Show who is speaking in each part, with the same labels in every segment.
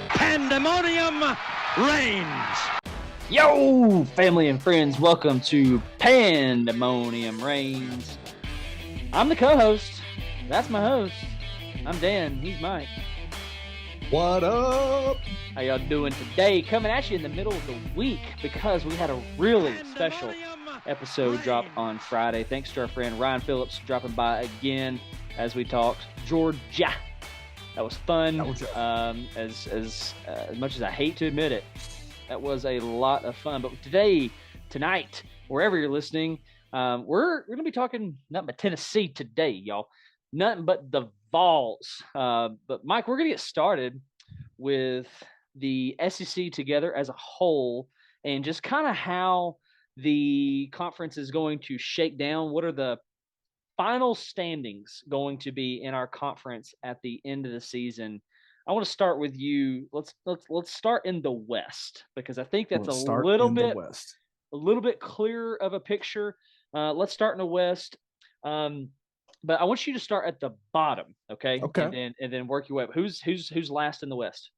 Speaker 1: Pandemonium Reigns.
Speaker 2: Yo, family and friends, welcome to Pandemonium Reigns. I'm the co-host. That's my host. I'm Dan. He's Mike.
Speaker 3: What up?
Speaker 2: How y'all doing today? Coming at you in the middle of the week because we had a really special episode drop on Friday. Thanks to our friend Ryan Phillips dropping by again as we talked Georgia. That was fun. As much as I hate to admit it, that was a lot of fun. But tonight, wherever you're listening, we're going to be talking nothing but Tennessee today, y'all. Nothing but the Vols. But Mike, we're going to get started with the SEC together as a whole and just kind of how the conference is going to shake down. What are the final standings going to be in our conference at the end of the season? I want to start with you. Let's start in the West because I think that's a little bit clearer of a picture. Let's start in the West. But I want you to start at the bottom, okay?
Speaker 3: Okay.
Speaker 2: And then work your way up. Who's last in the West?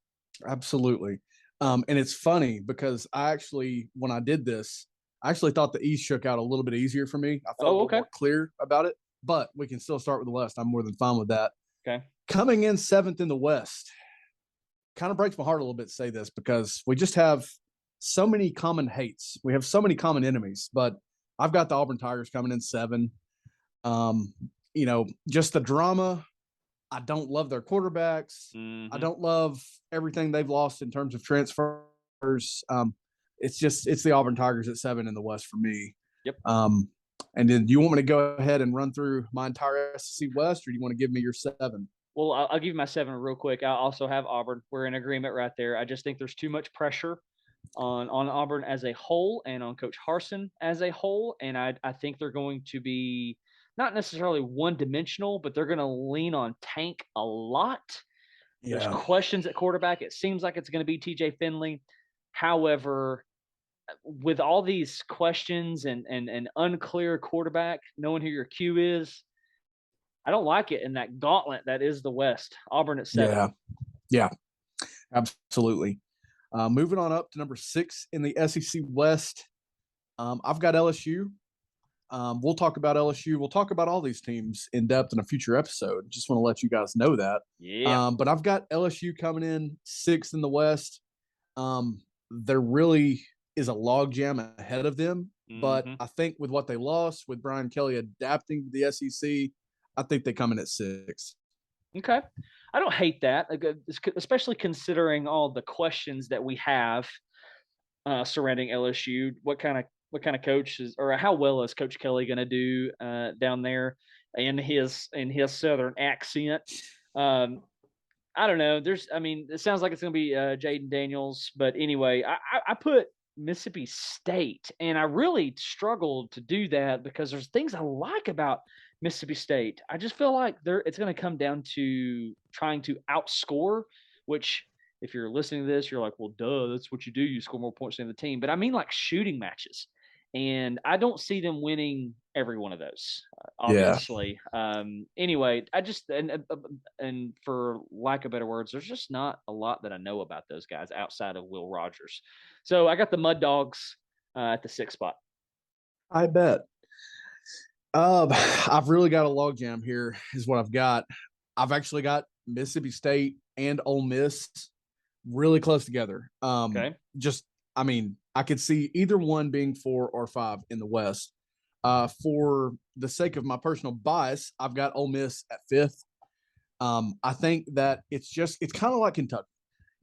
Speaker 3: Absolutely. And it's funny because when I did this, I actually thought the East shook out a little bit easier for me. I felt a little more clear about it, but we can still start with the West. I'm more than fine with that.
Speaker 2: Okay.
Speaker 3: Coming in seventh in the West kind of breaks my heart a little bit to say this because we just have so many common hates. We have so many common enemies, but I've got the Auburn Tigers coming in 7. Just the drama. I don't love their quarterbacks.
Speaker 2: Mm-hmm.
Speaker 3: I don't love everything they've lost in terms of transfers. It's the Auburn Tigers at 7 in the West for me.
Speaker 2: Yep.
Speaker 3: And then do you want me to go ahead and run through my entire SEC West, or do you want to give me your 7?
Speaker 2: Well, I'll give you my 7 real quick. I also have Auburn. We're in agreement right there. I just think there's too much pressure on Auburn as a whole and on Coach Harsin as a whole. And I think they're going to be not necessarily one-dimensional, but they're going to lean on Tank a lot. Yeah. There's questions at quarterback. It seems like it's going to be TJ Finley. However, with all these questions and unclear quarterback, knowing who your Q is, I don't like it in that gauntlet that is the West. Auburn at 7.
Speaker 3: Yeah, absolutely. Moving on up to number 6 in the SEC West, I've got LSU. We'll talk about LSU. We'll talk about all these teams in depth in a future episode. Just want to let you guys know that.
Speaker 2: Yeah.
Speaker 3: But I've got LSU coming in 6th in the West. There really is a logjam ahead of them. Mm-hmm. But I think with what they lost, with Brian Kelly adapting to the SEC, I think they come in at 6.
Speaker 2: Okay. I don't hate that, especially considering all the questions that we have surrounding LSU. What kind of coach is, or how well is Coach Kelly going to do down there in his Southern accent? I don't know. It sounds like it's going to be Jaden Daniels, but anyway, I put Mississippi State, and I really struggled to do that because there's things I like about Mississippi State. I just feel like it's going to come down to trying to outscore, which if you're listening to this, you're like, well, duh, that's what you do. You score more points than the team. But I mean like shooting matches. And I don't see them winning every one of those, obviously. Yeah. Anyway, I just and for lack of better words, there's just not a lot that I know about those guys outside of Will Rogers. So I got the Mud Dogs at the 6th spot.
Speaker 3: I bet. I've really got a logjam here, is what I've got. I've actually got Mississippi State and Ole Miss really close together. Okay. I could see either one being 4 or 5 in the West. For the sake of my personal bias, I've got Ole Miss at 5th. I think that it's kind of like Kentucky.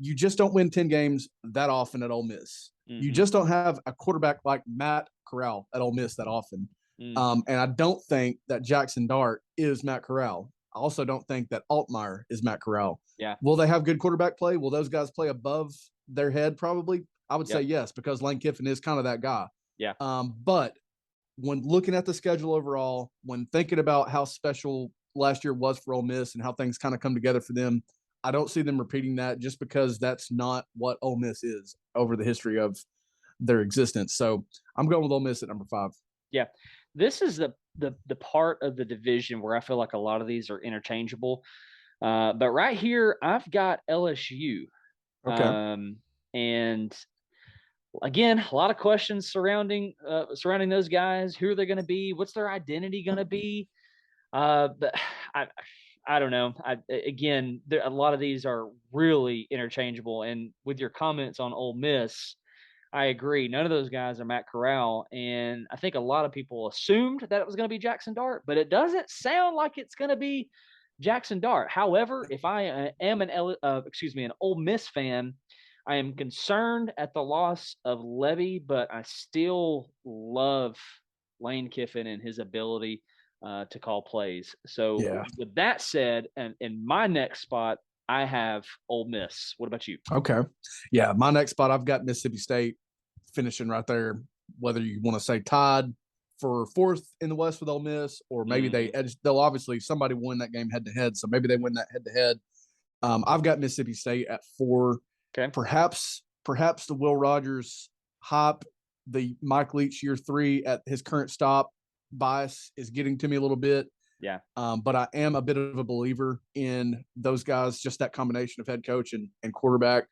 Speaker 3: You just don't win 10 games that often at Ole Miss. Mm-hmm. You just don't have a quarterback like Matt Corral at Ole Miss that often. Mm-hmm. And I don't think that Jackson Dart is Matt Corral. I also don't think that Altmaier is Matt Corral.
Speaker 2: Yeah.
Speaker 3: Will they have good quarterback play? Will those guys play above their head? Probably. I would say yes, because Lane Kiffin is kind of that guy.
Speaker 2: Yeah.
Speaker 3: But when looking at the schedule overall, when thinking about how special last year was for Ole Miss and how things kind of come together for them, I don't see them repeating that just because that's not what Ole Miss is over the history of their existence. So I'm going with Ole Miss at number 5.
Speaker 2: Yeah. This is the part of the division where I feel like a lot of these are interchangeable. But right here, I've got LSU.
Speaker 3: Okay.
Speaker 2: And again, a lot of questions surrounding those guys. Who are they going to be? What's their identity going to be? But I don't know. Again, a lot of these are really interchangeable. And with your comments on Ole Miss, I agree. None of those guys are Matt Corral, and I think a lot of people assumed that it was going to be Jackson Dart, but it doesn't sound like it's going to be Jackson Dart. However, if I am an Ole Miss fan, I am concerned at the loss of Levy, but I still love Lane Kiffin and his ability to call plays. So,
Speaker 3: Yeah.
Speaker 2: with that said, and in my next spot, I have Ole Miss. What about you?
Speaker 3: Okay. Yeah. My next spot, I've got Mississippi State finishing right there. Whether you want to say tied for fourth in the West with Ole Miss, or maybe they'll obviously somebody win that game head to head. So maybe they win that head to head. I've got Mississippi State at 4.
Speaker 2: Okay.
Speaker 3: Perhaps the Will Rogers hype, the Mike Leach year 3 at his current stop bias is getting to me a little bit.
Speaker 2: Yeah.
Speaker 3: But I am a bit of a believer in those guys, just that combination of head coach and quarterback.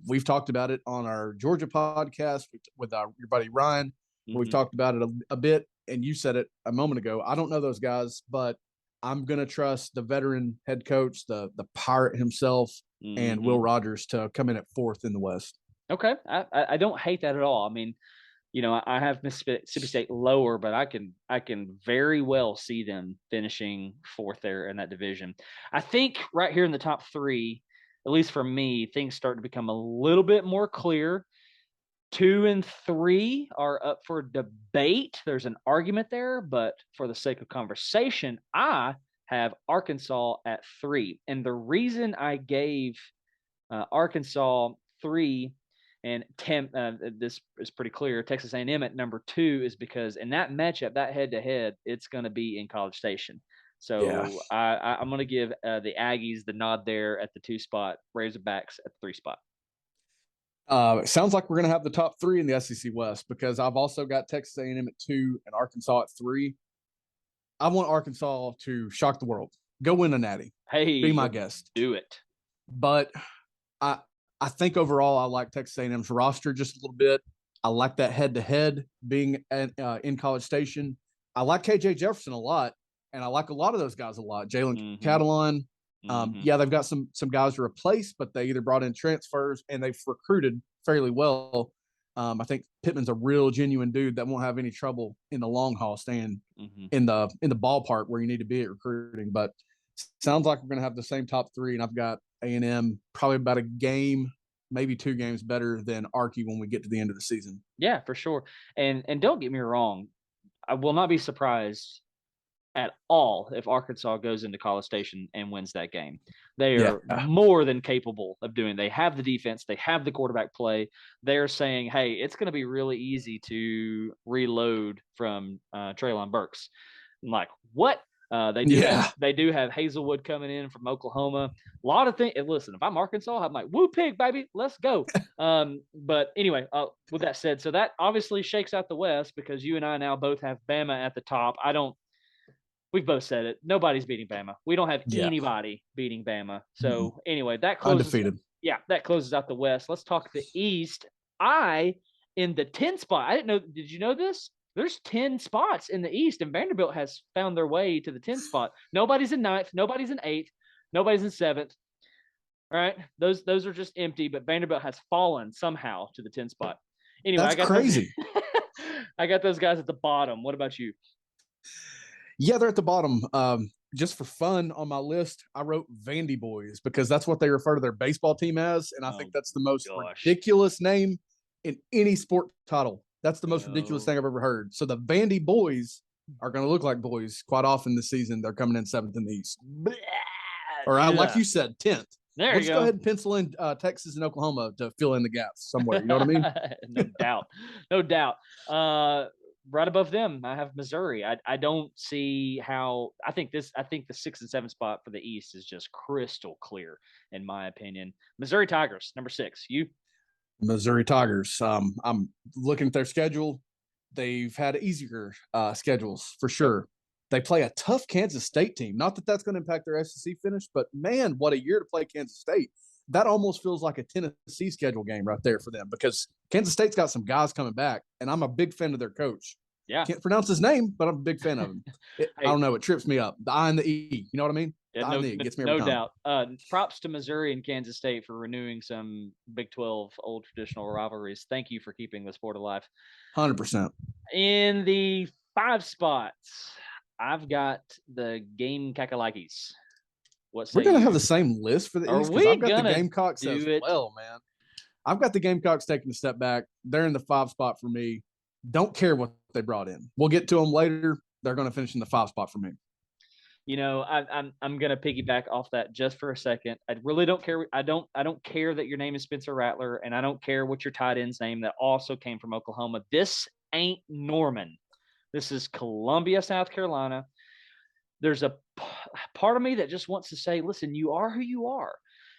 Speaker 3: We've talked about it on our Georgia podcast with your buddy Ryan. Mm-hmm. We've talked about it a bit, and you said it a moment ago. I don't know those guys, but I'm going to trust the veteran head coach, the Pirate himself, and Will Rogers to come in at 4th in the West.
Speaker 2: Okay. I don't hate that at all. I mean, I have Mississippi State lower, but I can very well see them finishing 4th there in that division. I think right here in the top 3, at least for me, things start to become a little bit more clear. 2 and 3 are up for debate. There's an argument there, but for the sake of conversation, I have Arkansas at 3. And the reason I gave Arkansas 3 and this is pretty clear, Texas A&M at number 2 is because in that matchup, that head-to-head, it's going to be in College Station. So yeah. I'm going to give the Aggies the nod there at the 2 spot, Razorbacks at the 3 spot.
Speaker 3: It sounds like we're going to have the top 3 in the SEC West, because I've also got Texas A&M at 2 and Arkansas at 3. I want Arkansas to shock the world. Go win a natty.
Speaker 2: Hey,
Speaker 3: be my guest.
Speaker 2: Do it.
Speaker 3: But I think overall I like Texas A&M's roster just a little bit. I like that head-to-head being in College Station. I like KJ Jefferson a lot, and I like a lot of those guys a lot. Jalen Catalon. Yeah, they've got some guys to replace, but they either brought in transfers and they've recruited fairly well. I think Pittman's a real genuine dude that won't have any trouble in the long haul staying in the ballpark where you need to be at recruiting. But sounds like we're going to have the same top 3, and I've got A&M probably about a game, maybe 2 games better than Arky when we get to the end of the season.
Speaker 2: Yeah, for sure. And don't get me wrong, I will not be surprised at all if Arkansas goes into College Station and wins that game. They are more than capable of doing. They have the defense. They have the quarterback play. They're saying, hey, it's going to be really easy to reload from Treylon Burks. I'm like, what? They do have Hazelwood coming in from Oklahoma. A lot of things. Listen, if I'm Arkansas, I'm like, woo pig, baby, let's go. But anyway, with that said, so that obviously shakes out the West, because you and I now both have Bama at the top. We've both said it. Nobody's beating Bama. We don't have anybody beating Bama. So anyway, that closes.
Speaker 3: Undefeated.
Speaker 2: Yeah, that closes out the West. Let's talk the East. In the 10 spot. I didn't know. Did you know this? There's 10 spots in the East, and Vanderbilt has found their way to the 10th spot. Nobody's in 9th. Nobody's in 8th. Nobody's in 7th. All right, those are just empty. But Vanderbilt has fallen somehow to the 10th spot. Anyway,
Speaker 3: that's crazy.
Speaker 2: I got those guys at the bottom. What about you?
Speaker 3: Yeah, they're at the bottom. Just for fun on my list, I wrote Vandy Boys, because that's what they refer to their baseball team as. And I think that's the most ridiculous name in any sport title. That's the most ridiculous thing I've ever heard. So the Vandy Boys are going to look like boys quite often this season. They're coming in 7th in the East. Or like you said, 10th. Let's go ahead and pencil in Texas and Oklahoma to fill in the gaps somewhere. You know what I mean?
Speaker 2: No doubt. Right above them, I have Missouri. I don't see how. I think the 6th and 7th spot for the East is just crystal clear, in my opinion. Missouri Tigers, number 6. You?
Speaker 3: Missouri Tigers. I'm looking at their schedule. They've had easier schedules for sure. They play a tough Kansas State team. Not that that's going to impact their SEC finish, but man, what a year to play Kansas State. That almost feels like a Tennessee schedule game right there for them because Kansas State's got some guys coming back, and I'm a big fan of their coach.
Speaker 2: Yeah.
Speaker 3: Can't pronounce his name, but I'm a big fan of him. I don't know. It trips me up. The I and the E. You know what I mean?
Speaker 2: Yeah,
Speaker 3: the I and the E gets me every time.
Speaker 2: No doubt. Props to Missouri and Kansas State for renewing some Big 12 old traditional rivalries. Thank you for keeping the sport alive.
Speaker 3: 100%.
Speaker 2: In the 5 spots, I've got the Game Kakalakis.
Speaker 3: We're going to have the same list for the East because I've got the Gamecocks as well, man. I've got the Gamecocks taking a step back. They're in the 5 spot for me. Don't care what they brought in. We'll get to them later. They're going to finish in the 5 spot for me.
Speaker 2: You know, I'm going to piggyback off that just for a second. I really don't care. I don't care that your name is Spencer Rattler, and I don't care what your tight end's name that also came from Oklahoma. This ain't Norman. This is Columbia, South Carolina. There's a part of me that just wants to say, listen, you are who you are.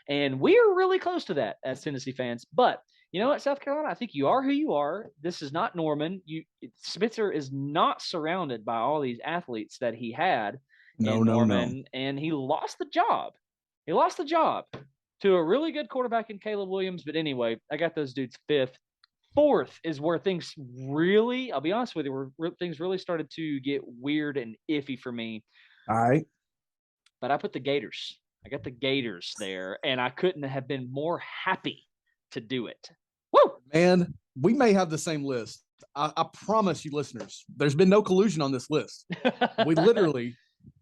Speaker 2: And we are really close to that as Tennessee fans. But you know what, South Carolina, I think you are who you are. This is not Norman. Spencer is not surrounded by all these athletes that he had in Norman. And he lost the job. He lost the job to a really good quarterback in Caleb Williams. But anyway, I got those dudes 5th. 4th is where things really, I'll be honest with you, where things really started to get weird and iffy for me.
Speaker 3: All right.
Speaker 2: But I put the Gators. I got the Gators there, and I couldn't have been more happy to do it. Woo!
Speaker 3: Man, we may have the same list. I promise you, listeners, there's been no collusion on this list.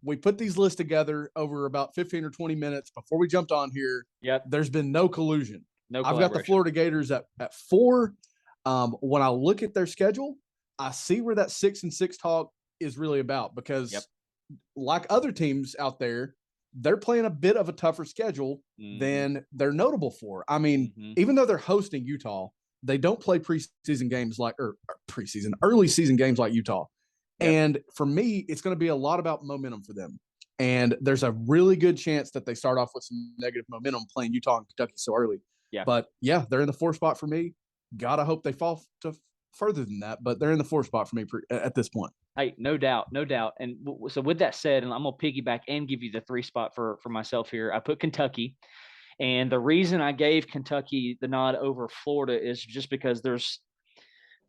Speaker 3: We put these lists together over about 15 or 20 minutes before we jumped on here.
Speaker 2: Yep.
Speaker 3: There's been no collusion.
Speaker 2: I've
Speaker 3: got the Florida Gators at 4. When I look at their schedule, I see where that 6-6 talk is really about because like other teams out there, they're playing a bit of a tougher schedule than they're notable for. I mean, even though they're hosting Utah, they don't play preseason games early season games like Utah. Yep. And for me, it's going to be a lot about momentum for them. And there's a really good chance that they start off with some negative momentum playing Utah and Kentucky so early.
Speaker 2: Yeah.
Speaker 3: But yeah, they're in the 4 spot for me. Gotta hope they fall to further than that, but they're in the 4 spot for me at this point.
Speaker 2: Hey, no doubt. And so with that said, and I'm going to piggyback and give you the 3 spot for myself here. I put Kentucky. And the reason I gave Kentucky the nod over Florida is just because I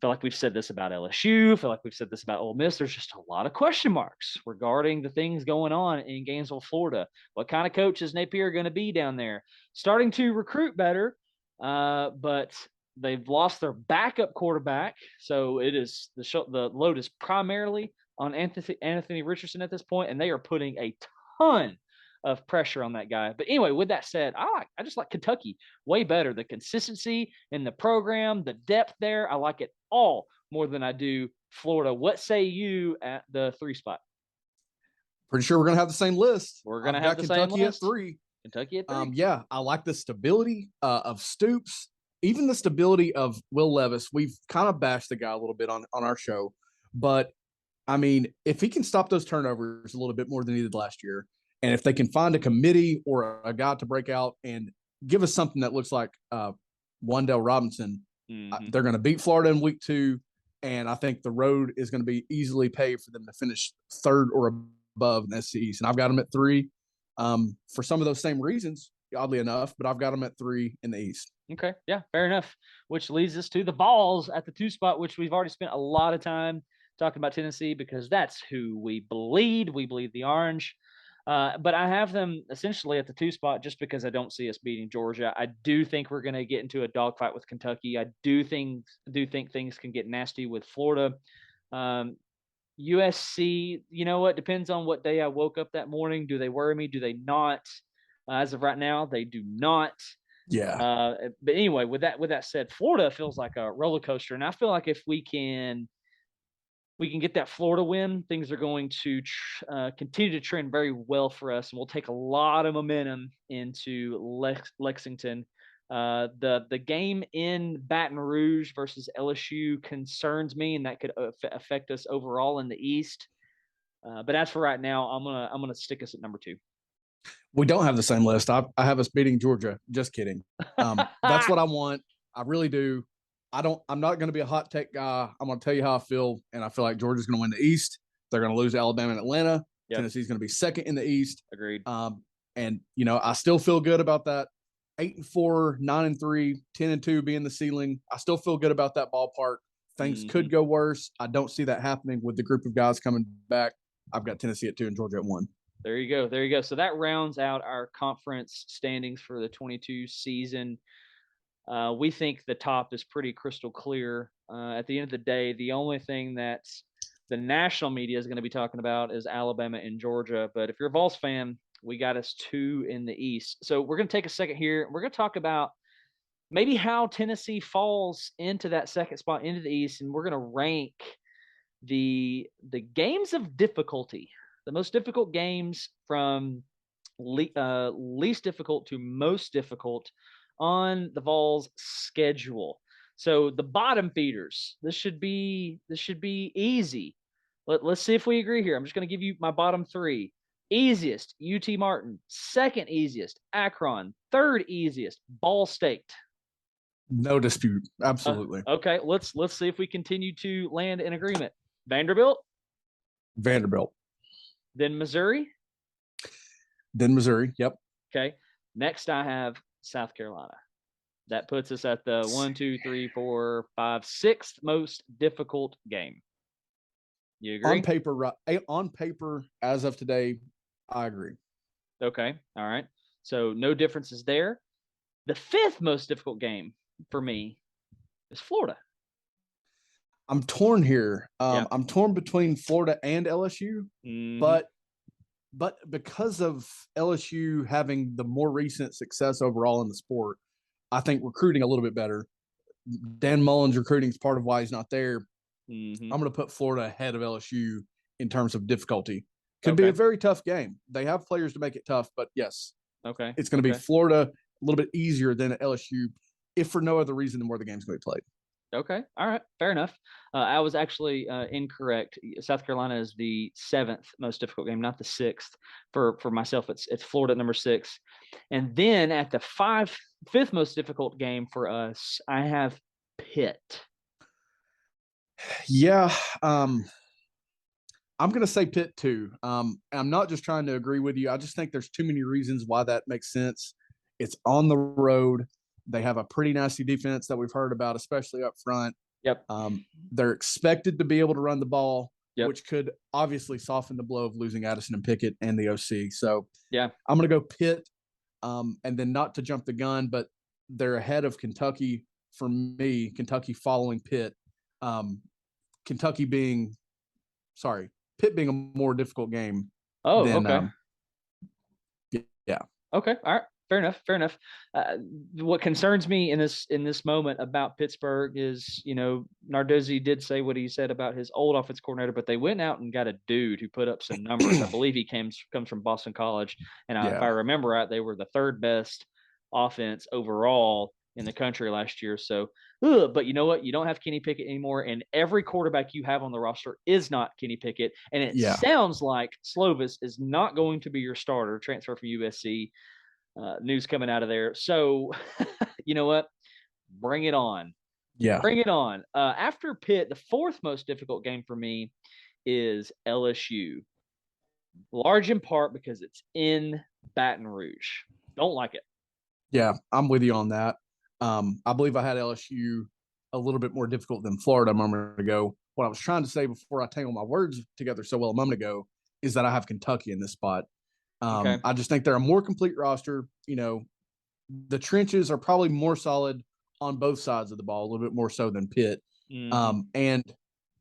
Speaker 2: feel like we've said this about LSU. I feel like we've said this about Ole Miss. There's just a lot of question marks regarding the things going on in Gainesville, Florida. What kind of coach is Napier going to be down there? Starting to recruit better, but they've lost their backup quarterback. So it is the load is primarily on Anthony Richardson at this point, and they are putting a ton of pressure on that guy. But anyway, with that said, I just like Kentucky way better. The consistency in the program, the depth there, I like it all more than I do Florida. What say you at the 3 spot?
Speaker 3: Pretty sure we're going to have the same list.
Speaker 2: We're going to have the same list. Kentucky at 3.
Speaker 3: Yeah, I like the stability of Stoops, even the stability of Will Levis. We've kind of bashed the guy a little bit on our show, but I mean, if he can stop those turnovers a little bit more than he did last year, and if they can find a committee or a guy to break out and give us something that looks like Wan'Dale Robinson, they're going to beat Florida in week 2. And I think the road is going to be easily paved for them to finish 3rd or above in the SEC East. And I've got them at 3 for some of those same reasons, oddly enough, but I've got them at 3 in the East.
Speaker 2: Okay. Yeah, fair enough. Which leads us to the Vols at the 2 spot, which we've already spent a lot of time talking about Tennessee because that's who we bleed. We bleed the orange. But I have them essentially at the 2 spot just because I don't see us beating Georgia. I do think we're going to get into a dogfight with Kentucky. I do think things can get nasty with Florida. USC, you know what? Depends on what day I woke up that morning. Do they worry me? Do they not? As of right now, they do not.
Speaker 3: Yeah.
Speaker 2: But anyway, with that said, Florida feels like a roller coaster, and I feel like if we can get that Florida win, things are going to continue to trend very well for us, and we'll take a lot of momentum into Lexington. The game in Baton Rouge versus LSU concerns me, and that could affect us overall in the East. But as for right now, I'm gonna stick us at number 2.
Speaker 3: We don't have the same list. I have us beating Georgia. Just kidding. That's what I want. I really do. I'm not going to be a hot take guy. I'm going to tell you how I feel, and I feel like Georgia's going to win the East. They're going to lose to Alabama and Atlanta.
Speaker 2: Yep.
Speaker 3: Tennessee's going to be second in the East.
Speaker 2: Agreed.
Speaker 3: And, I still feel good about that. 8-4, 9-3, 10-2 being the ceiling. I still feel good about that ballpark. Things could go worse. I don't see that happening with the group of guys coming back. I've got Tennessee at 2 and Georgia at 1.
Speaker 2: There you go. There you go. So that rounds out our conference standings for the 22 season. We think the top is pretty crystal clear. At the end of the day, the only thing that the national media is going to be talking about is Alabama and Georgia. But if you're a Vols fan, we got us 2 in the East. So we're going to take a second here. We're going to talk about maybe how Tennessee falls into that second spot into the East, and we're going to rank the games of difficulty, the most difficult games from least difficult to most difficult on the Vols schedule. So the bottom feeders, this should be easy. Let's see if we agree here. I'm just going to give you my bottom 3. Easiest, UT Martin. Second easiest, Akron. Third easiest, Ball State.
Speaker 3: No dispute. Absolutely.
Speaker 2: Okay, let's see if we continue to land in agreement. Vanderbilt. Then Missouri.
Speaker 3: Yep.
Speaker 2: Okay. Next, I have South Carolina. That puts us at the 6th most difficult game. You agree?
Speaker 3: On paper, as of today, I agree.
Speaker 2: Okay. All right. So no differences there. The 5th most difficult game for me is Florida.
Speaker 3: I'm torn here. I'm torn between Florida and LSU, but because of LSU having the more recent success overall in the sport, I think recruiting a little bit better. Dan Mullen's recruiting is part of why he's not there. I'm going to put Florida ahead of LSU in terms of difficulty. Could be a very tough game. They have players to make it tough, but yes.
Speaker 2: Okay.
Speaker 3: It's going to be Florida a little bit easier than LSU, if for no other reason than where the game's going to be played.
Speaker 2: Okay. All right. Fair enough. I was actually incorrect. South Carolina is the 7th most difficult game, not the 6th. For myself, it's Florida at number 6. And then at the 5th most difficult game for us, I have Pitt.
Speaker 3: Yeah. I'm going to say Pitt too. I'm not just trying to agree with you. I just think there's too many reasons why that makes sense. It's on the road. They have a pretty nasty defense that we've heard about, especially up front.
Speaker 2: Yep.
Speaker 3: They're expected to be able to run the ball, which could obviously soften the blow of losing Addison and Pickett and the OC. So
Speaker 2: yeah,
Speaker 3: I'm going to go Pitt. And then not to jump the gun, but they're ahead of Kentucky for me, Kentucky following Pitt. Pitt being a more difficult game.
Speaker 2: Oh,
Speaker 3: than,
Speaker 2: okay.
Speaker 3: Yeah.
Speaker 2: Okay. All right. Fair enough. What concerns me in this moment about Pittsburgh is, Narduzzi did say what he said about his old offense coordinator, but they went out and got a dude who put up some numbers. I believe he comes from Boston College, and if I remember right, they were the 3rd best offense overall in the country last year. So, but you know what? You don't have Kenny Pickett anymore, and every quarterback you have on the roster is not Kenny Pickett. And it sounds like Slovis is not going to be your starter, transfer from USC. News coming out of there. So, you know what? Bring it on.
Speaker 3: Yeah.
Speaker 2: Bring it on. After Pitt, the 4th most difficult game for me is LSU. Large in part because it's in Baton Rouge. Don't like it.
Speaker 3: Yeah, I'm with you on that. I believe I had LSU a little bit more difficult than Florida a moment ago. What I was trying to say before I tangled my words together so well a moment ago is that I have Kentucky in this spot. I just think they're a more complete roster. The trenches are probably more solid on both sides of the ball, a little bit more so than Pitt. And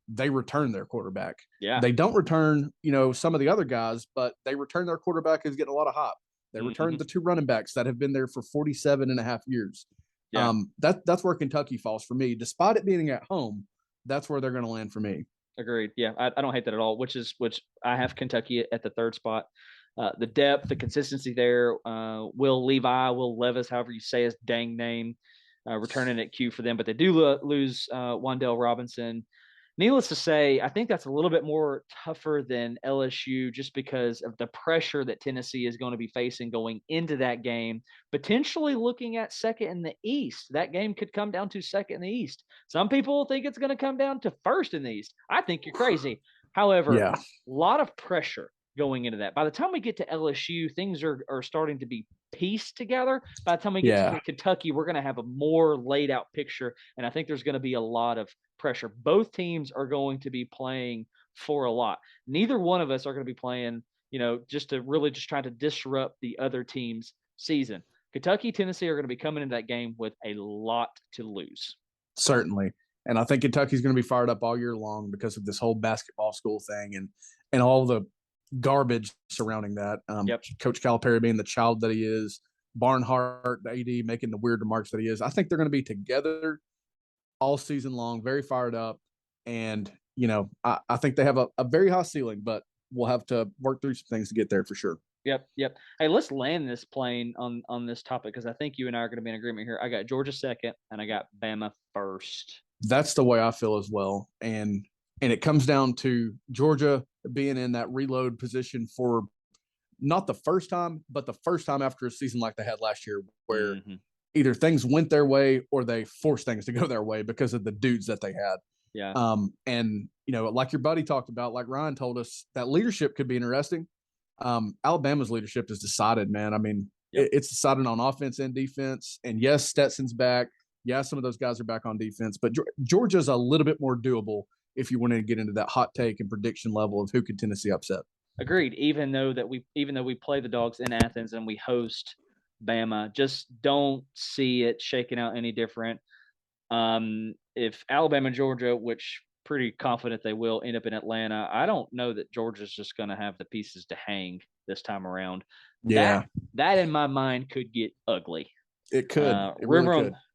Speaker 3: they return their quarterback.
Speaker 2: Yeah.
Speaker 3: They don't return, some of the other guys, but they return their quarterback who's getting a lot of hop. They returned the 2 running backs that have been there for 47 and a half years. Yeah. That's where Kentucky falls for me. Despite it being at home, that's where they're going to land for me.
Speaker 2: Agreed. Yeah, I don't hate that at all, which I have Kentucky at the 3rd spot. The depth, the consistency there. Will Levis, however you say his dang name, returning at Q for them, but they do lose Wan'Dale Robinson. Needless to say, I think that's a little bit more tougher than LSU just because of the pressure that Tennessee is going to be facing going into that game, potentially looking at 2nd in the East. That game could come down to 2nd in the East. Some people think it's going to come down to 1st in the East. I think you're crazy. However, a lot of pressure going into that. By the time we get to LSU, things are starting to be pieced together. By the time we get to Kentucky, we're going to have a more laid out picture. And I think there's going to be a lot of pressure. Both teams are going to be playing for a lot. Neither one of us are going to be playing, just trying to disrupt the other team's season. Kentucky, Tennessee are going to be coming into that game with a lot to lose.
Speaker 3: Certainly. And I think Kentucky's going to be fired up all year long because of this whole basketball school thing and all the garbage surrounding that. Coach Calipari being the child that he is, Barnhart, the AD, making the weird remarks that he is. I think they're going to be together all season long, very fired up. And, I think they have a very high ceiling, but we'll have to work through some things to get there for sure.
Speaker 2: Yep. Hey, let's land this plane on this topic because I think you and I are going to be in agreement here. I got Georgia second, and I got Bama first.
Speaker 3: That's the way I feel as well. And it comes down to Georgia being in that reload position for not the first time, but the first time after a season like they had last year where either things went their way or they forced things to go their way because of the dudes that they had.
Speaker 2: Yeah.
Speaker 3: And, like your buddy talked about, like Ryan told us, that leadership could be interesting. Alabama's leadership is decided, man. I mean, it's decided on offense and defense. And yes, Stetson's back. Yeah, some of those guys are back on defense, but Georgia's a little bit more doable if you want to get into that hot take and prediction level of who could Tennessee upset. Agreed.
Speaker 2: Even though we play the Dogs in Athens and we host Bama, just don't see it shaking out any different. If Alabama, Georgia, which pretty confident they will end up in Atlanta, I don't know that Georgia's just going to have the pieces to hang this time around.
Speaker 3: Yeah,
Speaker 2: that in my mind could get ugly.
Speaker 3: It could.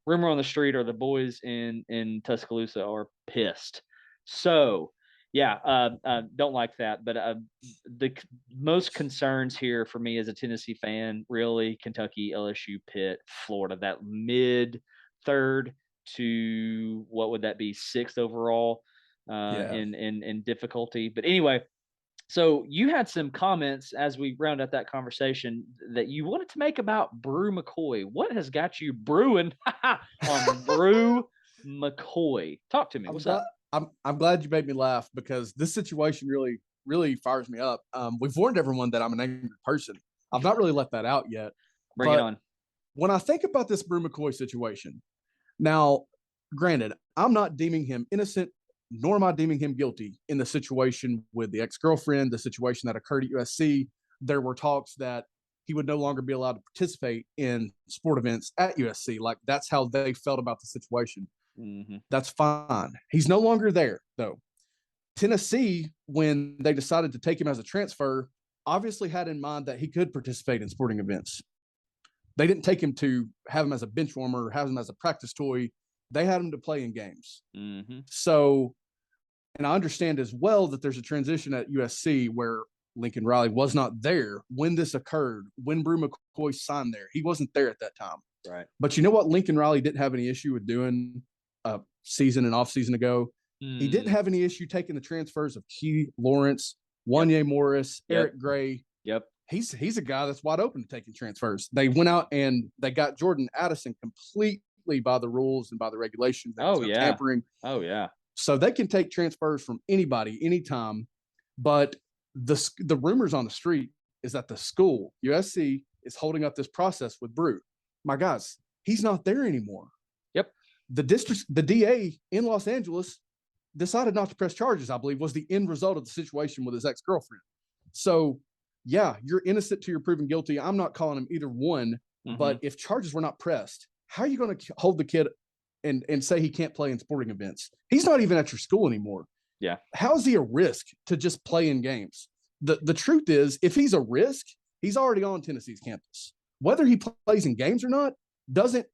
Speaker 2: Rumor on the street or the boys in Tuscaloosa are pissed. So, don't like that. But the most concerns here for me as a Tennessee fan, really Kentucky, LSU, Pitt, Florida, that mid third to what would that be, sixth overall in difficulty. But anyway, so you had some comments as we round out that conversation that you wanted to make about Brew McCoy. What has got you brewing on Brew McCoy? Talk to me. What's up?
Speaker 3: I'm glad you made me laugh because this situation really, really fires me up. We've warned everyone that I'm an angry person. I've not really let that out yet.
Speaker 2: Bring it on.
Speaker 3: When I think about this Brew McCoy situation, now, granted, I'm not deeming him innocent, nor am I deeming him guilty in the situation with the ex-girlfriend, the situation that occurred at USC. There were talks that he would no longer be allowed to participate in sport events at USC. Like, that's how they felt about the situation.
Speaker 2: Mm-hmm.
Speaker 3: That's fine. He's no longer there, though. Tennessee, when they decided to take him as a transfer, obviously had in mind that he could participate in sporting events. They didn't take him to have him as a bench warmer or have him as a practice toy. They had him to play in games.
Speaker 2: Mm-hmm.
Speaker 3: So, and I understand as well that there's a transition at USC where Lincoln Riley was not there when this occurred, when Brew McCoy signed there. He wasn't there at that time.
Speaker 2: Right.
Speaker 3: But you know what Lincoln Riley didn't have any issue with doing a season and off season ago? He didn't have any issue taking the transfers of Key Lawrence, Wanye Morris, Eric Gray.
Speaker 2: Yep.
Speaker 3: He's a guy that's wide open to taking transfers. They went out and they got Jordan Addison completely by the rules and by the regulations. Tampering.
Speaker 2: Oh, yeah.
Speaker 3: So they can take transfers from anybody, anytime. But the rumors on the street is that the school, USC, is holding up this process with Brew. My guys, he's not there anymore.
Speaker 2: Yep.
Speaker 3: The DA in Los Angeles decided not to press charges, I believe, was the end result of the situation with his ex-girlfriend. So, yeah, you're innocent till you're proven guilty. I'm not calling him either one, but if charges were not pressed, how are you going to hold the kid and say he can't play in sporting events? He's not even at your school anymore.
Speaker 2: Yeah.
Speaker 3: How is he a risk to just play in games? The truth is, if he's a risk, he's already on Tennessee's campus. Whether he plays in games or not doesn't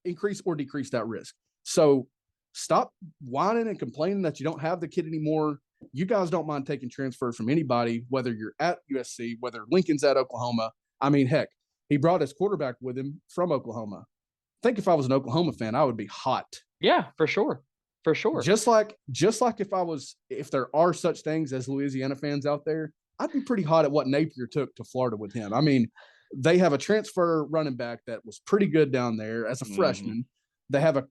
Speaker 3: increase or decrease that risk. So stop whining and complaining that you don't have the kid anymore. You guys don't mind taking transfers from anybody, whether you're at USC, whether Lincoln's at Oklahoma. I mean, heck, he brought his quarterback with him from Oklahoma. I think if I was an Oklahoma fan, I would be hot.
Speaker 2: Yeah, for sure. For sure.
Speaker 3: Just like if there are such things as Louisiana fans out there, I'd be pretty hot at what Napier took to Florida with him. I mean, they have a transfer running back that was pretty good down there as a freshman. They have a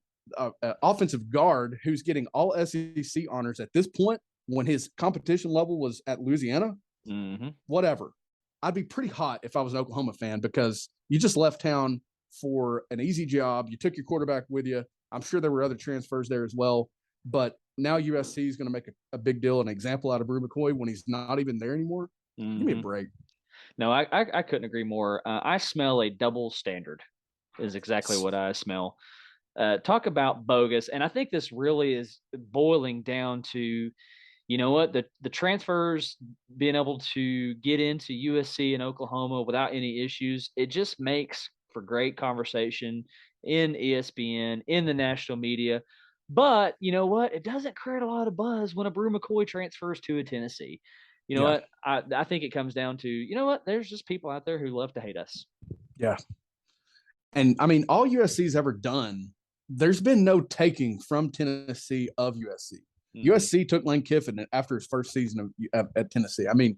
Speaker 3: offensive guard who's getting all SEC honors at this point when his competition level was at Louisiana, whatever. I'd be pretty hot if I was an Oklahoma fan because you just left town for an easy job. You took your quarterback with you. I'm sure there were other transfers there as well. But now USC is going to make a big deal, an example out of Brew McCoy when he's not even there anymore. Give me a break.
Speaker 2: No, I couldn't agree more. I smell a double standard is exactly what I smell. Talk about bogus. And I think this really is boiling down to, you know what, the transfers being able to get into USC and Oklahoma without any issues, it just makes for great conversation in ESPN, in the national media. But you know what? It doesn't create a lot of buzz when a Brew McCoy transfers to a Tennessee. You know what? I think it comes down to, you know what? There's just people out there who love to hate us.
Speaker 3: Yeah. And I mean, all USC's ever done, there's been no taking from Tennessee of USC. USC took Lane Kiffin after his first season at Tennessee. I mean,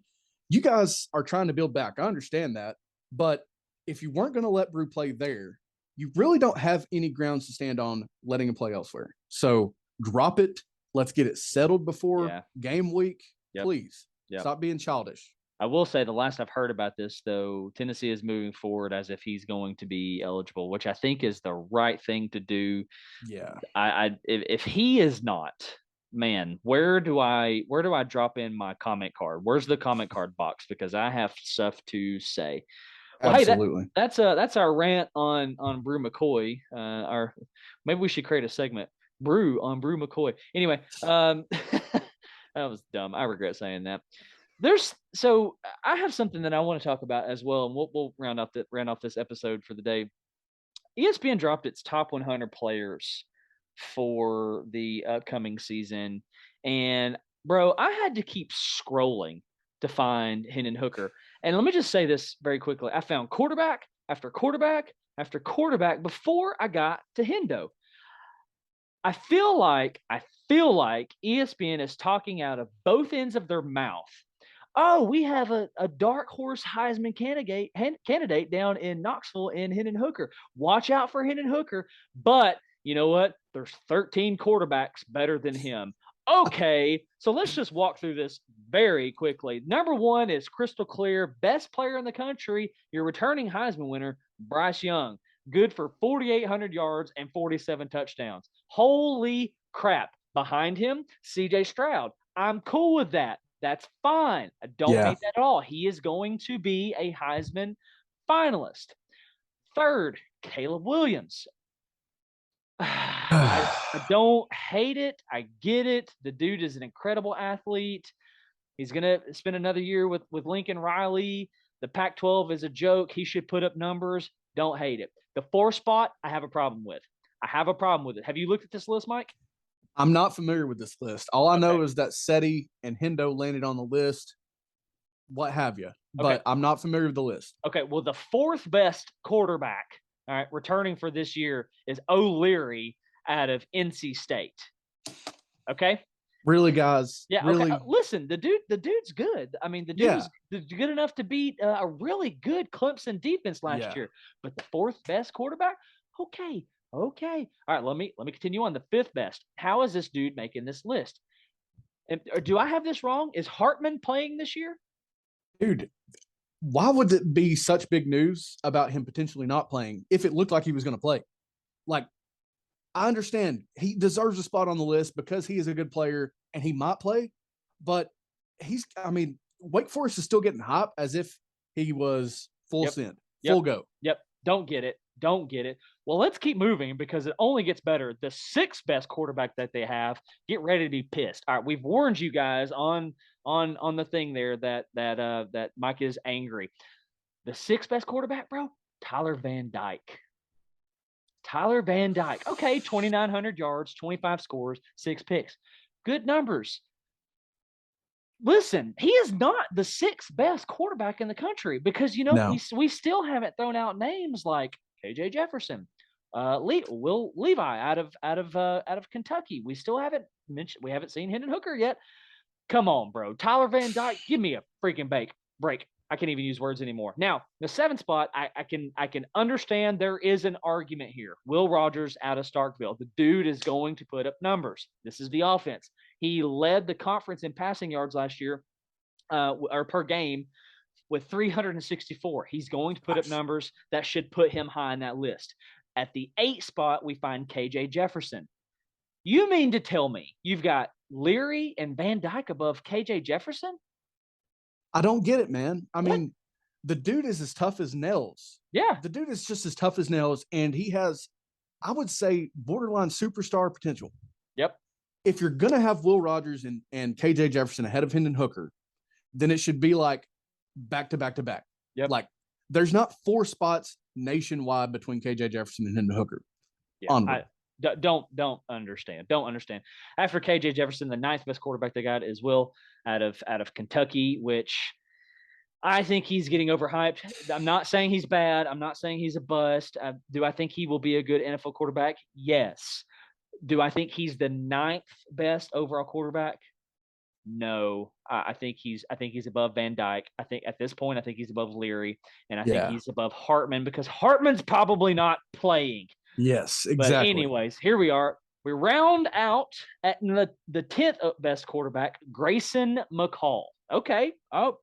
Speaker 3: you guys are trying to build back. I understand that. But if you weren't going to let Brew play there, you really don't have any grounds to stand on letting him play elsewhere. So drop it. Let's get it settled before game week. Please stop being childish.
Speaker 2: I will say the last I've heard about this, though, Tennessee is moving forward as if he's going to be eligible, which I think is the right thing to do.
Speaker 3: Yeah.
Speaker 2: If he is not, man, where do I drop in my comment card? Where's the comment card box? Because I have stuff to say. Well,
Speaker 3: absolutely.
Speaker 2: Hey, that's our rant on Brew McCoy. Maybe we should create a segment, Brew on Brew McCoy. Anyway, that was dumb. I regret saying that. So I have something that I want to talk about as well, and we'll round off this episode for the day. ESPN dropped its top 100 players for the upcoming season, and bro, I had to keep scrolling to find Hendon Hooker. And let me just say this very quickly: I found quarterback after quarterback after quarterback before I got to Hendo. I feel like ESPN is talking out of both ends of their mouth. Oh, we have a dark horse Heisman candidate down in Knoxville in Hendon Hooker. Watch out for Hendon Hooker. But you know what? There's 13 quarterbacks better than him. Okay, so let's just walk through this very quickly. Number one is crystal clear, best player in the country, your returning Heisman winner, Bryce Young. Good for 4,800 yards and 47 touchdowns. Holy crap. Behind him, CJ Stroud. I'm cool with that. That's fine. I don't hate that at all. He is going to be a Heisman finalist. Third, Caleb Williams. I don't hate it. I get it. The dude is an incredible athlete. He's going to spend another year with Lincoln Riley. The Pac-12 is a joke. He should put up numbers. Don't hate it. The fourth spot, I have a problem with. Have you looked at this list, Mike?
Speaker 3: I'm not familiar with this list. All I know is that Seti and Hendo landed on the list, what have you. But I'm not familiar with the list.
Speaker 2: Okay, well, the fourth best quarterback, all right, returning for this year is O'Leary out of NC State. Okay?
Speaker 3: Really, guys?
Speaker 2: Yeah,
Speaker 3: really?
Speaker 2: Okay. Listen, the dude's good. I mean, the dude's good enough to beat a really good Clemson defense last year. But the fourth best quarterback? Okay. All right, let me continue on. The fifth best. How is this dude making this list? And do I have this wrong? Is Hartman playing this year?
Speaker 3: Dude, why would it be such big news about him potentially not playing if it looked like he was going to play? Like, I understand he deserves a spot on the list because he is a good player and he might play, but Wake Forest is still getting hype as if he was full send, full go.
Speaker 2: Yep. Don't get it. Well, let's keep moving because it only gets better. The sixth best quarterback that they have, get ready to be pissed. All right, we've warned you guys on the thing there that Mike is angry. The sixth best quarterback, bro, Tyler Van Dyke. Okay, 2,900 yards, 25 scores, 6 picks. Good numbers. Listen, he is not the sixth best quarterback in the country because, we still haven't thrown out names like KJ Jefferson, Will Levi out of Kentucky. We still haven't mentioned. We haven't seen Hendon Hooker yet. Come on, bro. Tyler Van Dyke, give me a freaking break. I can't even use words anymore. Now, the seventh spot, I can understand there is an argument here. Will Rogers out of Starkville. The dude is going to put up numbers. This is the offense. He led the conference in passing yards last year, or per game, with 364. He's going to put up numbers that should put him high in that list. At the 8 spot, we find KJ Jefferson. You mean to tell me you've got Leary and Van Dyke above KJ Jefferson?
Speaker 3: I don't get it, man. I mean, the dude is as tough as nails.
Speaker 2: Yeah.
Speaker 3: The dude is just as tough as nails, and he has, I would say, borderline superstar potential.
Speaker 2: Yep.
Speaker 3: If you're going to have Will Rogers and KJ Jefferson ahead of Hendon Hooker, then it should be like back to back to back.
Speaker 2: Yep.
Speaker 3: Like there's not 4 spots nationwide between KJ Jefferson and Hendon Hooker.
Speaker 2: Yeah. Don't understand. Don't understand. After KJ Jefferson, the 9th best quarterback they got is Will out of Kentucky, which I think he's getting overhyped. I'm not saying he's bad. I'm not saying he's a bust. Do I think he will be a good NFL quarterback? Yes. Do I think he's the 9th best overall quarterback? No. I think he's above Van Dyke. I think at this point, I think he's above Leary, and I think he's above Hartman, because Hartman's probably not playing.
Speaker 3: Yes, exactly.
Speaker 2: But anyways, here we are. We round out at the 10th best quarterback, Grayson McCall. Okay. Oh,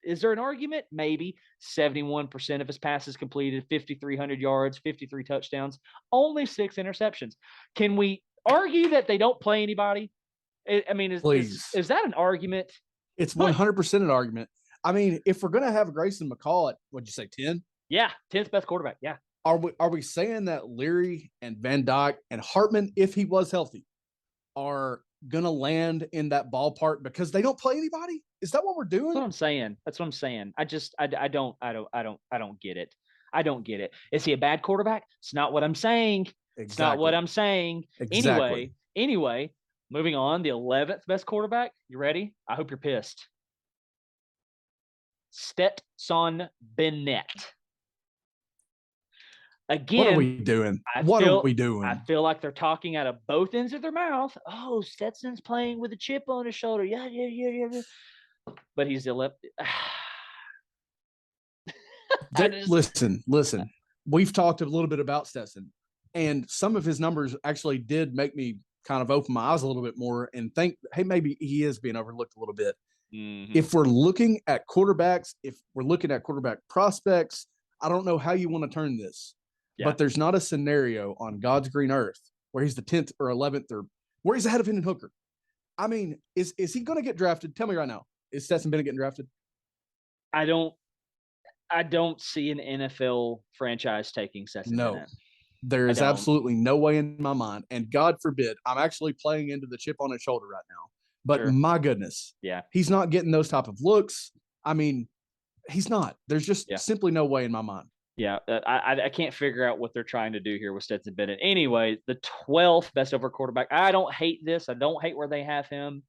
Speaker 2: is there an argument? Maybe. 71% of his passes completed, 5,300 yards, 53 touchdowns, only 6 interceptions. Can we argue that they don't play anybody? I mean, is that an argument?
Speaker 3: It's 100% an argument. I mean, if we're going to have Grayson McCall at, what'd you say, 10?
Speaker 2: Yeah, 10th best quarterback. Yeah.
Speaker 3: Are we saying that Leary and Van Dyke and Hartman, if he was healthy, are going to land in that ballpark because they don't play anybody? Is that what we're doing?
Speaker 2: That's what I'm saying. I don't get it. I don't get it. Is he a bad quarterback? It's not what I'm saying.
Speaker 3: Exactly.
Speaker 2: It's not what I'm saying.
Speaker 3: Exactly.
Speaker 2: Anyway, moving on, the 11th best quarterback. You ready? I hope you're pissed. Stetson Bennett. Again,
Speaker 3: what are we doing? Are we doing?
Speaker 2: I feel like they're talking out of both ends of their mouth. Oh, Stetson's playing with a chip on his shoulder. Yeah. But he's 11th.
Speaker 3: Listen. We've talked a little bit about Stetson, and some of his numbers actually did make me kind of open my eyes a little bit more and think, hey, maybe he is being overlooked a little bit. Mm-hmm. If we're looking at quarterbacks, if we're looking at quarterback prospects, I don't know how you want to turn this. Yeah. But there's not a scenario on God's green earth where he's the 10th or 11th or where he's ahead of Hendon Hooker. I mean, is he going to get drafted? Tell me right now. Is Stetson Bennett getting drafted?
Speaker 2: I don't see an NFL franchise taking Stetson Bennett.
Speaker 3: There is absolutely no way in my mind. And God forbid, I'm actually playing into the chip on his shoulder right now. But my goodness, he's not getting those type of looks. I mean, he's not. There's just simply no way in my mind.
Speaker 2: Yeah, I can't figure out what they're trying to do here with Stetson Bennett. Anyway, the 12th best overall quarterback. I don't hate this. I don't hate where they have him.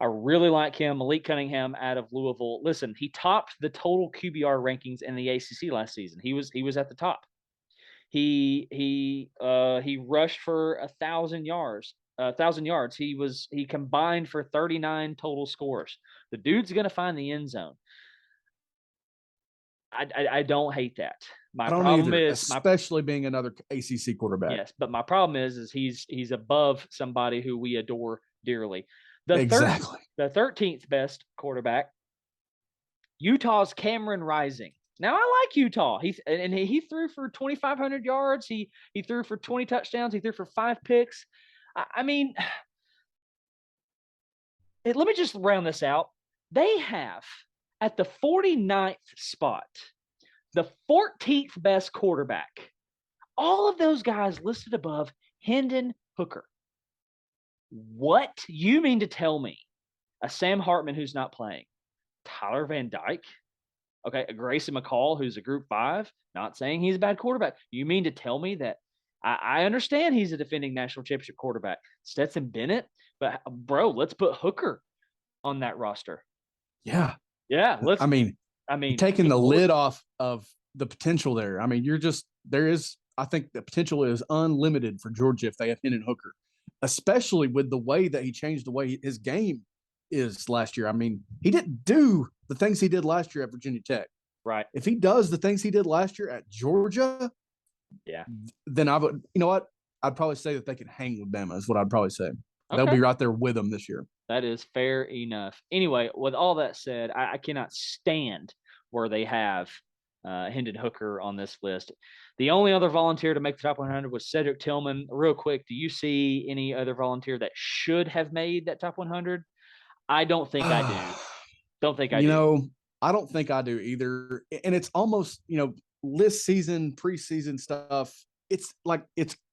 Speaker 2: I really like him. Malik Cunningham out of Louisville. Listen, he topped the total QBR rankings in the ACC last season. He was at the top. He rushed for 1,000 yards. He combined for 39 total scores. The dude's going to find the end zone. I don't hate that. My problem is,
Speaker 3: especially being another ACC quarterback.
Speaker 2: Yes, but my problem is he's above somebody who we adore dearly. The 13th best quarterback, Utah's Cameron Rising. Now I like Utah. He threw for 2,500 yards. He threw for 20 touchdowns. He threw for 5 picks. I mean, let me just round this out. They have, at the 49th spot, the 14th best quarterback. All of those guys listed above Hendon Hooker. What? You mean to tell me a Sam Hartman who's not playing, Tyler Van Dyke, okay, a Grayson McCall who's a Group 5, not saying he's a bad quarterback. You mean to tell me that I understand he's a defending national championship quarterback, Stetson Bennett, but bro, let's put Hooker on that roster.
Speaker 3: Yeah.
Speaker 2: Yeah,
Speaker 3: I mean, taking the lid off of the potential there. I mean, I think the potential is unlimited for Georgia if they have Hendon Hooker, especially with the way that he changed the way his game is last year. I mean, he didn't do the things he did last year at Virginia Tech.
Speaker 2: Right.
Speaker 3: If he does the things he did last year at Georgia, then I would, you know what? I'd probably say that they can hang with Bama is what I'd probably say. They'll be right there with them this year.
Speaker 2: That is fair enough. Anyway, with all that said, I cannot stand where they have Hendon Hooker on this list. The only other volunteer to make the top 100 was Cedric Tillman. Real quick, do you see any other volunteer that should have made that top 100? I don't think I do. Don't think I do.
Speaker 3: I don't think I do either. And it's almost, list season, preseason stuff. It's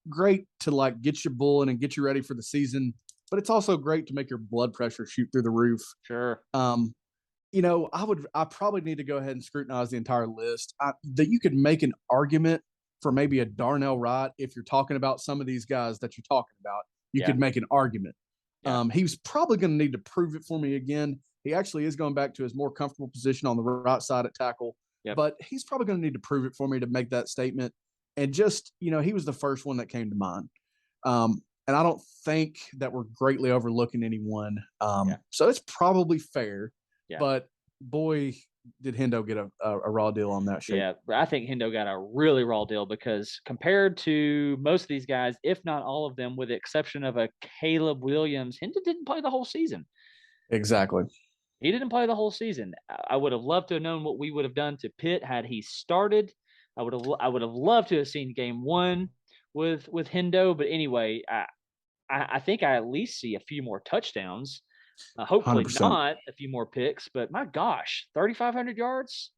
Speaker 3: great to get you bulling and get you ready for the season, but it's also great to make your blood pressure shoot through the roof.
Speaker 2: Sure.
Speaker 3: I probably need to go ahead and scrutinize the entire list. That you could make an argument for maybe a Darnell Wright if you're talking about some of these guys that you're talking about. You could make an argument. Yeah. He's probably going to need to prove it for me again. He actually is going back to his more comfortable position on the right side at tackle. Yep. But he's probably going to need to prove it for me to make that statement. And just, he was the first one that came to mind. And I don't think that we're greatly overlooking anyone. So it's probably fair. Yeah. But boy, did Hendo get a raw deal on that shit.
Speaker 2: Yeah, I think Hendo got a really raw deal because compared to most of these guys, if not all of them, with the exception of a Caleb Williams, Hendo didn't play the whole season.
Speaker 3: Exactly.
Speaker 2: He didn't play the whole season. I would have loved to have known what we would have done to Pitt had he started. I would have loved to have seen game one with Hendo. But anyway, I think I at least see a few more touchdowns. Hopefully 100%. Not a few more picks, but my gosh, 3,500 yards,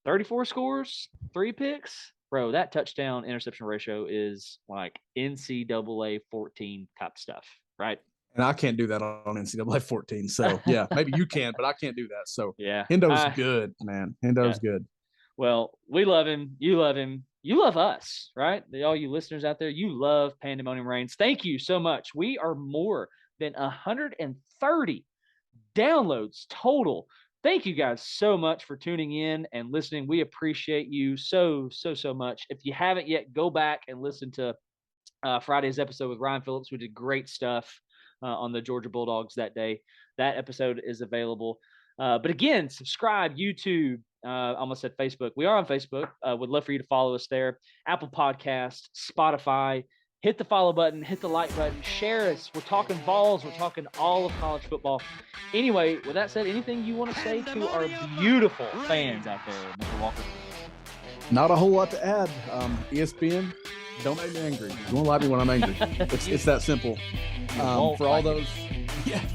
Speaker 2: 34 scores, 3 picks. Bro, that touchdown interception ratio is like NCAA 14 type stuff, right?
Speaker 3: And I can't do that on NCAA 14. So, yeah, maybe you can, but I can't do that. So,
Speaker 2: yeah,
Speaker 3: Hendo's good, man. Hendo's good.
Speaker 2: Well, we love him. You love him. You love us, right? All you listeners out there, you love Pandemonium Reigns. Thank you so much. We are more than 130 downloads total. Thank you guys so much for tuning in and listening. We appreciate you so much. If you haven't yet, go back and listen to Friday's episode with Ryan Phillips. We did great stuff on the Georgia Bulldogs that day. That episode is available. But again, subscribe, YouTube, almost said Facebook. We are on Facebook. Would love for you to follow us there. Apple Podcast, Spotify. Hit the follow button, hit the like button, share us. We're talking balls. We're talking all of college football. Anyway, with that said, anything you want to say to our beautiful fans out there, Mr. Walker?
Speaker 3: Not a whole lot to add. ESPN, don't make me angry. You won't like me when I'm angry. It's that simple. For all those,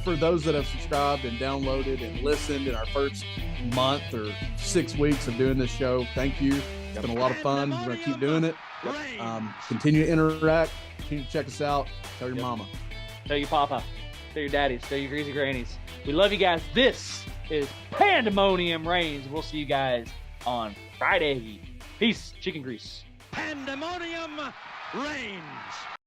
Speaker 3: for those that have subscribed and downloaded and listened in our first month or 6 weeks of doing this show, thank you. It's been a lot of fun. We're going to keep doing it. Continue to interact. Continue to check us out. Tell your mama.
Speaker 2: Tell your papa. Tell your daddies. Tell your greasy grannies. We love you guys. This is Pandemonium Reigns. We'll see you guys on Friday. Peace. Chicken grease.
Speaker 1: Pandemonium Reigns.